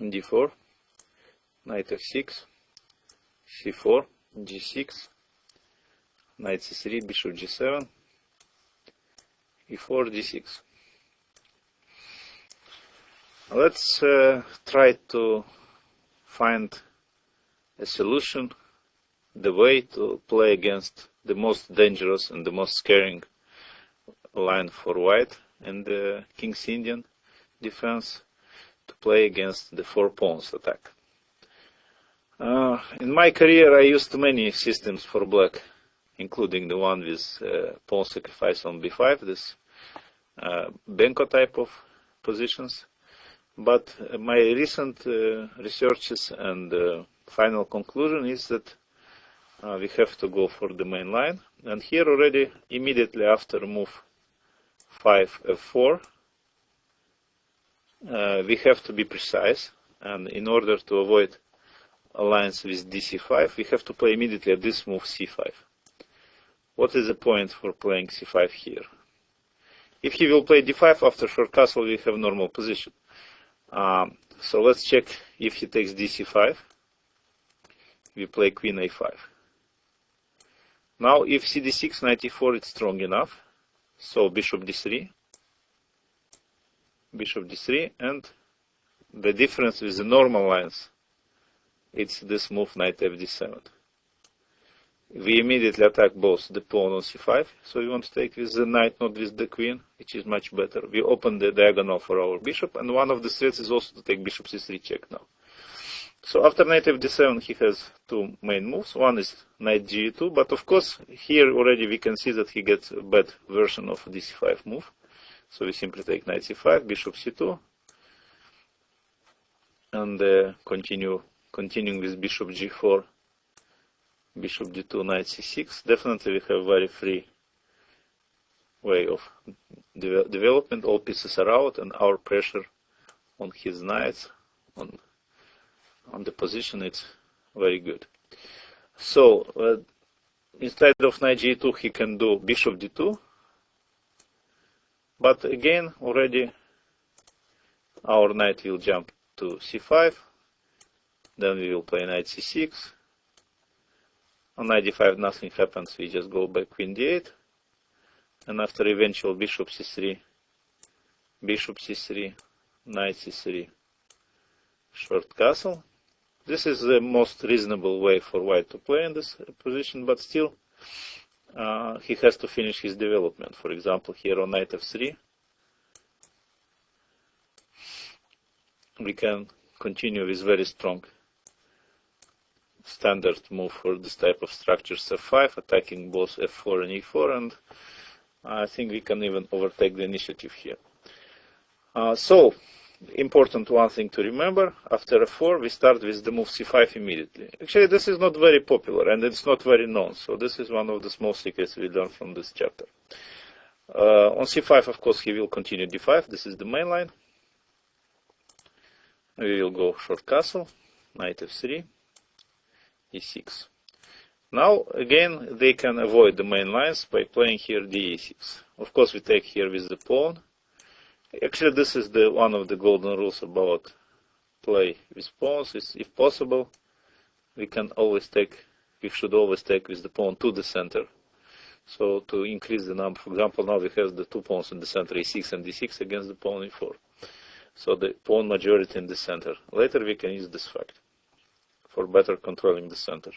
d4, knight f6, c4, g6, knight c3, bishop g7, e4, d6. Let's try to find a solution, the way to play against the most dangerous and the most scaring line for white and the King's Indian defense, to play against the 4 pawns attack. In my career I used many systems for black, including the one with pawn sacrifice on b5, this Benko type of positions. But my recent researches and final conclusion is that we have to go for the main line. And here already, immediately after move 5 f4, we have to be precise. And in order to avoid alliance with dc5, we have to play immediately at this move c5. What is the point for playing c5 here? If he will play d5 after short castle, we have normal position. So let's check if he takes dc5. We play queen a5. Now if cd6, knight e4 is strong enough, so bishop d3, and the difference with the normal lines, it's this move knight fd7. We immediately attack both the pawn on c5, so we want to take with the knight, not with the queen, which is much better. We open the diagonal for our bishop, and one of the threats is also to take bishop c3 check now. So after knight fd7, he has 2 main moves. One is knight ge2, but of course here already we can see that he gets a bad version of dc5 move. So we simply take knight c5, bishop c2, and continuing with bishop g4, bishop d2, knight c6. Definitely we have very free way of development. All pieces are out, and our pressure on his knights, on the position, it's very good. So instead of knight g2, he can do bishop d2. But again, already our knight will jump to c5. Then we will play knight c6. On knight d5 nothing happens, we just go back queen d8, and after eventual bishop c3, knight c3, short castle. This is the most reasonable way for white to play in this position, but still he has to finish his development. For example, here on knight f3, we can continue with very strong standard move for this type of structures, f5, attacking both f4 and e4, and I think we can even overtake the initiative here. So, important one thing to remember, after f4 we start with the move c5 immediately. Actually this is not very popular and it's not very known, so this is one of the small secrets we learned from this chapter. On c5 of course he will continue d5, this is the main line. We will go short castle, knight f3, e6. Now again they can avoid the main lines by playing here d6. Of course we take here with the pawn. Actually this is one of the golden rules about play with pawns, is if possible we should always take with the pawn to the center. So to increase the number, for example now we have the 2 pawns in the center, e6 and d6 against the pawn e4. So the pawn majority in the center. Later we can use this fact for better controlling the center.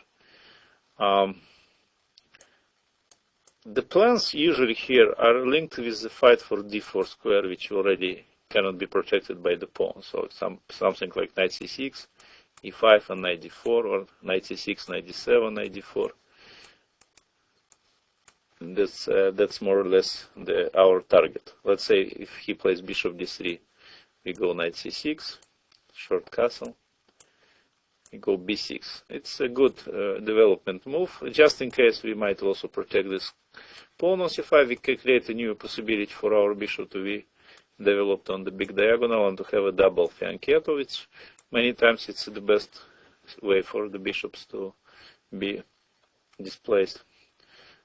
The plans usually here are linked with the fight for d4 square, which already cannot be protected by the pawn. So something like knight c6, e5 and knight d4, or knight c6, knight d7, knight d4. That's more or less our target. Let's say if he plays bishop d3, we go knight c6, short castle. We go b6. It's a good development move. Just in case we might also protect this pawn on c5, we can create a new possibility for our bishop to be developed on the big diagonal and to have a double fianchetto, which many times it's the best way for the bishops to be displaced.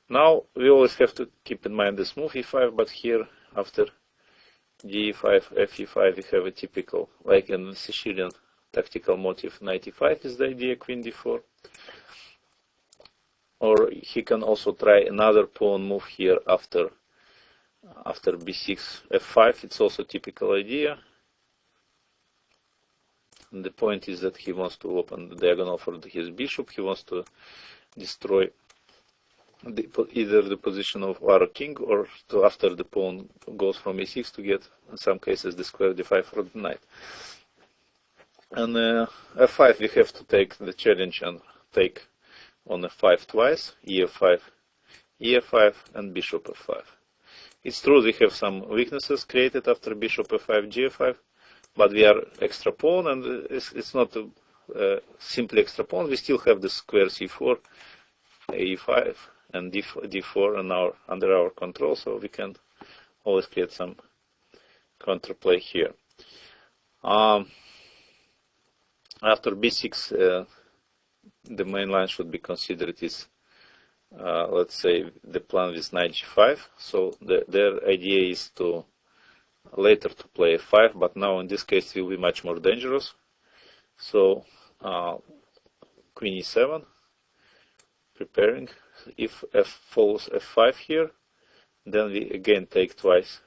Now we always have to keep in mind this move e5, but here after d5, fe5 we have a typical, like in Sicilian tactical motive knight e5 is the idea, queen d4. Or he can also try another pawn move here after b6 f5. It's also typical idea. And the point is that he wants to open the diagonal for his bishop. He wants to destroy either the position of our king, or to, after the pawn goes from e6, to get, in some cases, the square d5 for the knight. And f5 we have to take the challenge and take on f5 twice, e5, e5, and bishop f5. It's true we have some weaknesses created after bishop f5, g5, but we are extra pawn, and it's not simply extra pawn. We still have the square c4, e5, and d4 and under our control, so we can always create some counterplay here. After b6, the main line should be considered is, let's say, the plan with knight g5. So their idea is to later to play f5, but now in this case it will be much more dangerous. So queen e7, preparing. If f follows f5 here, then we again take twice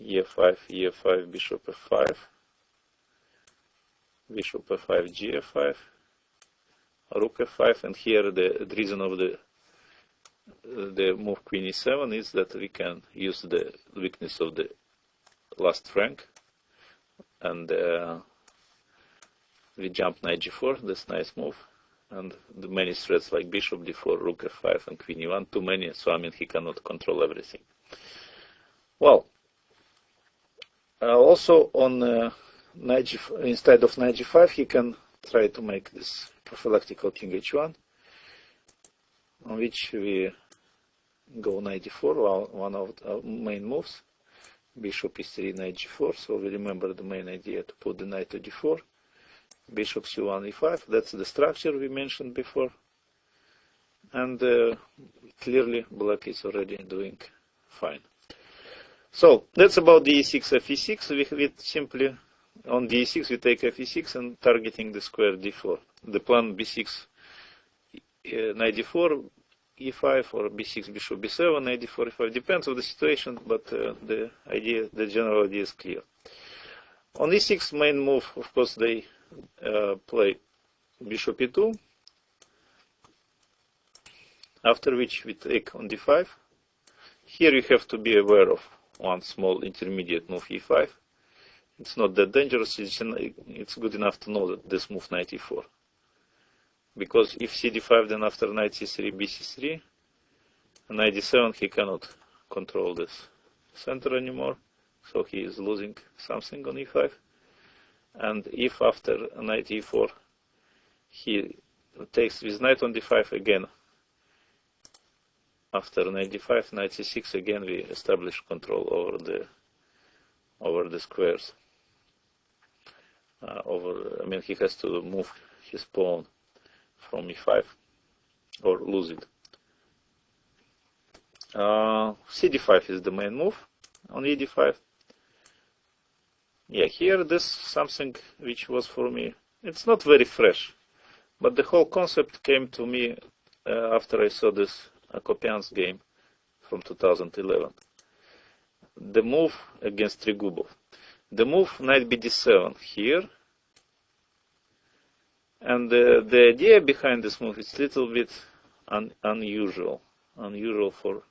e5, e5, bishop f5, bishop f5, g5, rook f5, and here the reason of the move queen e7 is that we can use the weakness of the last rank, and we jump knight g4. That's nice move, and the many threats like bishop d4, rook f5, and queen e1, too many, so I mean he cannot control everything. Well, also on knight g5, instead of knight g5, he can try to make this prophylactical king h1, on which we go knight d4, one of our main moves. Bishop e3, knight g4, so we remember the main idea to put the knight to d4. Bishop c1, e5, that's the structure we mentioned before. And clearly black is already doing fine. So that's about the e6, fe6. We simply, on d6 we take fe6 and targeting the square d4. The plan b6, knight d4, e5, or b6, bishop b7, knight d4, e5, depends on the situation, but the general idea is clear. On e6 main move, of course, they play bishop e2, after which we take on d5. Here you have to be aware of one small intermediate move e5. It's not that dangerous, it's good enough to know that this move knight e4. Because if cd5, then after knight c3, bc3, and knight d7, he cannot control this center anymore, so he is losing something on e5. And if after knight e4 he takes with knight on d5 again, after knight d5, knight c6, again we establish control over the squares. I mean, he has to move his pawn from e5 or lose it. cd5 is the main move on e5. Yeah, here this something which was for me, it's not very fresh, but the whole concept came to me after I saw this Akopian's game from 2011. The move against Trigubov. The move knight bd7 here, and the idea behind this move is a little bit unusual for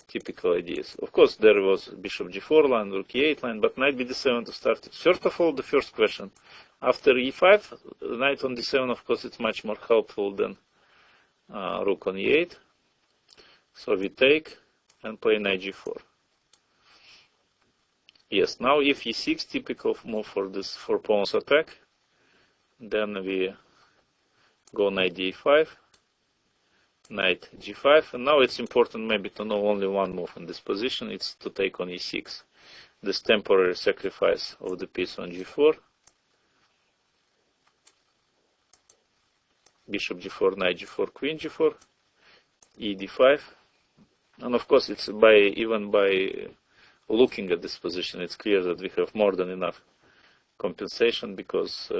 typical ideas. Of course, there was bishop g4 line, rook e8 line, but knight bd7 to start it. First of all, the first question. After e5, knight on d7, of course, it's much more helpful than rook on e8. So we take and play knight g4. Yes, now if e6, typical move for this 4 pawns attack, then we go knight d5, knight g5, and now it's important maybe to know only one move in this position. It's to take on e6, this temporary sacrifice of the piece on g4, bishop g4, knight g4, queen g4, e d5, and of course it's even by looking at this position, it's clear that we have more than enough compensation because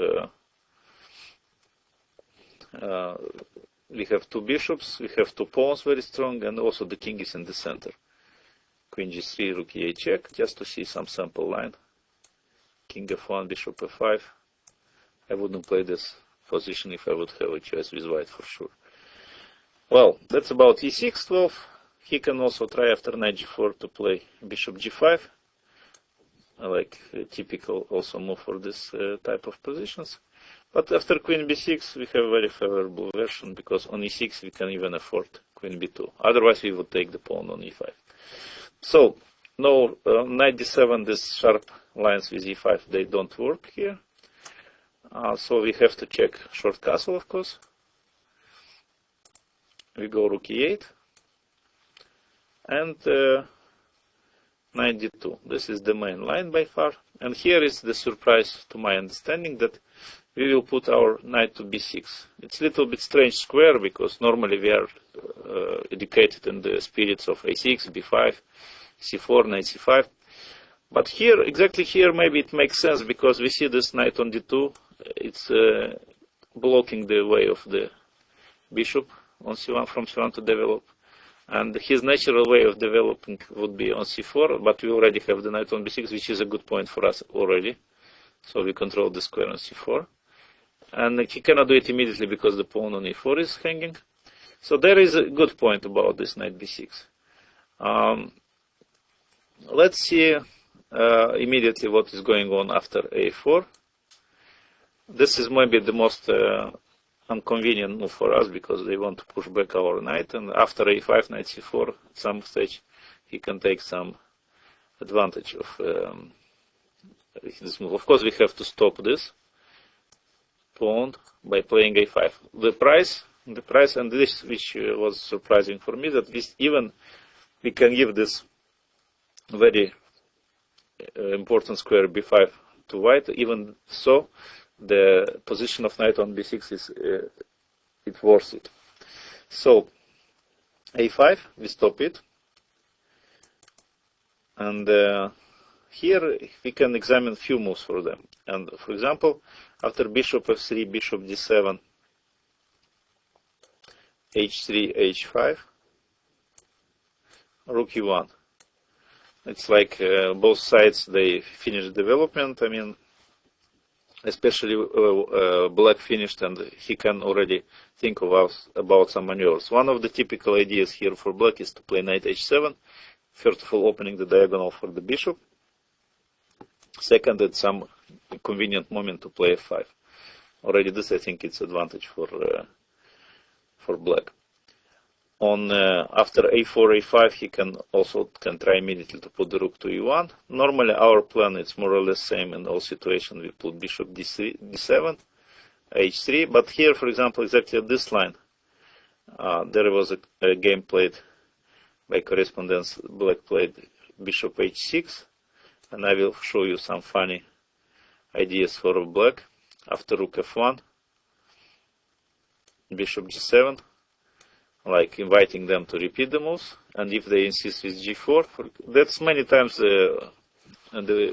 we have two bishops, we have two pawns very strong, and also the king is in the center. Queen g3, rook e8 check, just to see some sample line. King f1, bishop f5. I wouldn't play this position if I would have a choice with white for sure. Well, that's about e6, 12. He can also try after knight g4 to play bishop g5. I like a typical also move for this type of positions. But after queen b6, we have a very favorable version because on e6 we can even afford queen b2. Otherwise, we would take the pawn on e5. So, no, knight d7, these sharp lines with e5, they don't work here. So we have to check short castle, of course. We go rook e8 and knight d2. This is the main line by far. And here is the surprise to my understanding that we will put our knight to b6. It's a little bit strange square because normally we are educated in the spirits of a6, b5, c4, knight c5. But here, exactly here, maybe it makes sense because we see this knight on d2. It's blocking the way of the bishop on c1 from c1 to develop. And his natural way of developing would be on c4, but we already have the knight on b6, which is a good point for us already. So we control the square on c4. And he cannot do it immediately because the pawn on e4 is hanging. So there is a good point about this knight b6. Let's see immediately what is going on after a4. This is maybe the most inconvenient move for us because they want to push back our knight, and after a5, knight c4, at some stage he can take some advantage of this move. Of course, we have to stop this pawn by playing a5. The price, and this which was surprising for me, that we can give this very important square b5 to white. Even so, the position of knight on b6 is it's worth it. So a5, we stop it, and here we can examine a few moves for them. And for example, after bishop f3, bishop d7, h3, h5, rook e1. It's like both sides, they finish development. I mean, especially black finished, and he can already think about some maneuvers. One of the typical ideas here for black is to play knight h7. First of all, opening the diagonal for the bishop. Second, at some convenient moment to play f5. Already this, I think, it's advantage for black. On after a4, a5, he can try immediately to put the rook to e1. Normally, our plan is more or less same in all situations. We put bishop d7, h3. But here, for example, exactly at this line, there was a game played by correspondence. Black played bishop h6, and I will show you some funny ideas for black. After rook f1, bishop g7. Like inviting them to repeat the moves, and if they insist with g4, that's many times the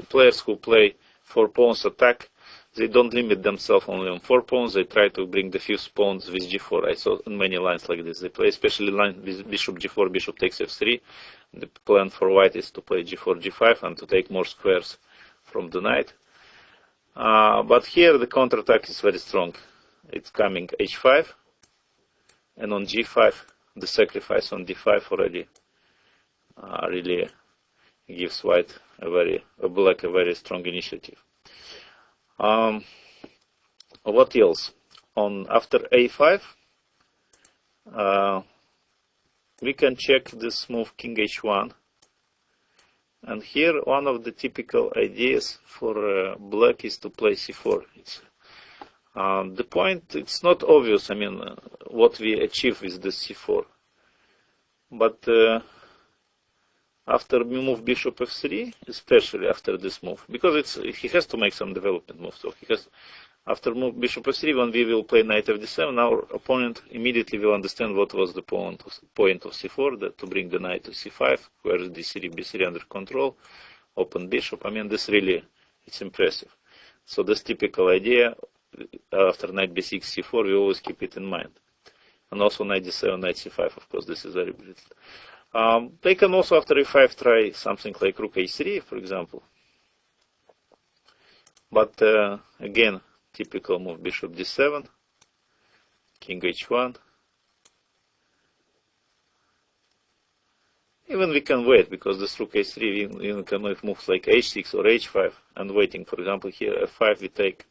players who play 4 pawns attack, they don't limit themselves only on 4 pawns, they try to bring the fused pawns with g4. I saw in many lines like this. They play especially line with bishop g4, bishop takes f3. The plan for white is to play g4, g5 and to take more squares from the knight. But here the counterattack is very strong. It's coming h5. And on g5, the sacrifice on d5 already really gives white black a very strong initiative. What else? After a5, we can check this move king h1. And here, one of the typical ideas for black is to play c4. The point, it's not obvious, I mean, what we achieve with the c4. But after we move bishop f3, especially after this move, because he has to make some development move. So after move bishop f3, when we will play knight fd7, our opponent immediately will understand what was the point of c4, that to bring the knight to c5, where is d3, b3 under control, open bishop. I mean, this really, it's impressive. So this typical idea after knight b6, c4, we always keep it in mind. And also knight d7, knight c5, of course, this is very brilliant. They can also, after e5, try something like rook h3, for example. But again, typical move, bishop d7, king h1. Even we can wait, because this rook h3, we can make moves like h6 or h5, and waiting, for example, here f5, we take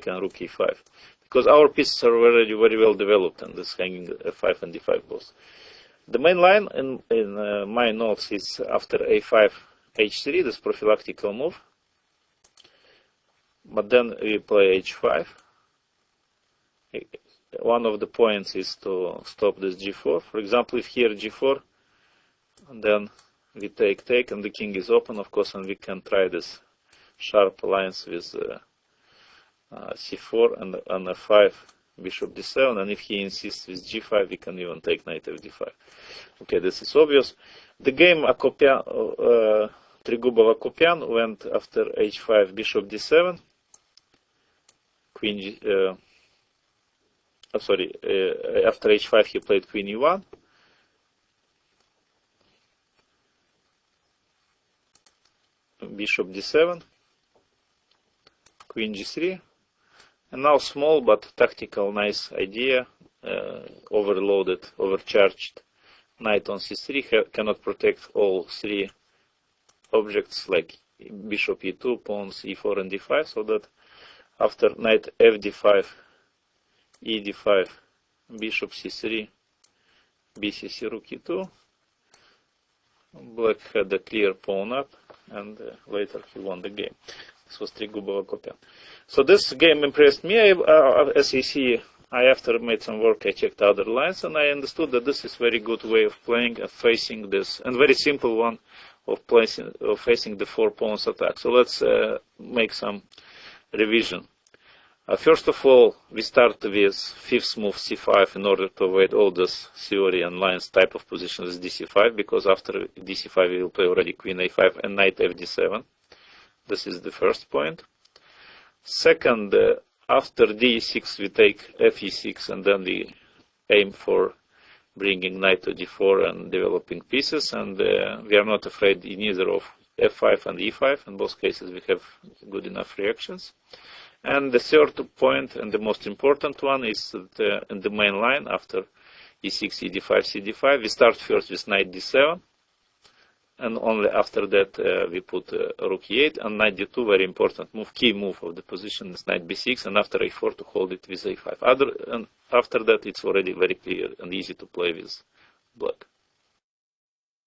and rook e5. Because our pieces are already very well developed, and this hanging f5 and d5 both. The main line in my notes is after a5, h3, this prophylactical move. But then we play h5. One of the points is to stop this g4. For example, if here g4, and then we take, and the king is open, of course, and we can try this sharp alliance with c4 and f5, bishop d7, and if he insists with g5, we can even take knight fd5. Okay, this is obvious. The game Trigubov Akopyan went after h5, bishop d7, queen after h5 he played queen e1, bishop d7, queen g3, and now small but tactical nice idea, overloaded, overcharged knight on c3 cannot protect all three objects like bishop e2, pawns e4 and d5, so that after knight fd5, ed5, bishop c3, bcc, rook e2, black had a clear pawn up, and later he won the game. This was Trigubov Akopyan. So this game impressed me. As you see, I after made some work, I checked other lines, and I understood that this is very good way of playing, facing this, and very simple one of facing the 4 pawns attack. So let's make some revision. First of all, we start with fifth move c5 in order to avoid all this theory and lines type of positions dc5, because after dc5 we will play already queen a5 and knight fd7. This is the first point. Second, after d6 we take fe6, and then we aim for bringing knight to d4 and developing pieces, and we are not afraid in either of f5 and e5. In both cases we have good enough reactions. And the third point, and the most important one, is that in the main line after e6, ed5, cd5, we start first with knight d7, and only after that we put rook e8, and knight d2, very important move, key move of the position is knight b6, and after a4 to hold it with a5. And after that it's already very clear and easy to play with black.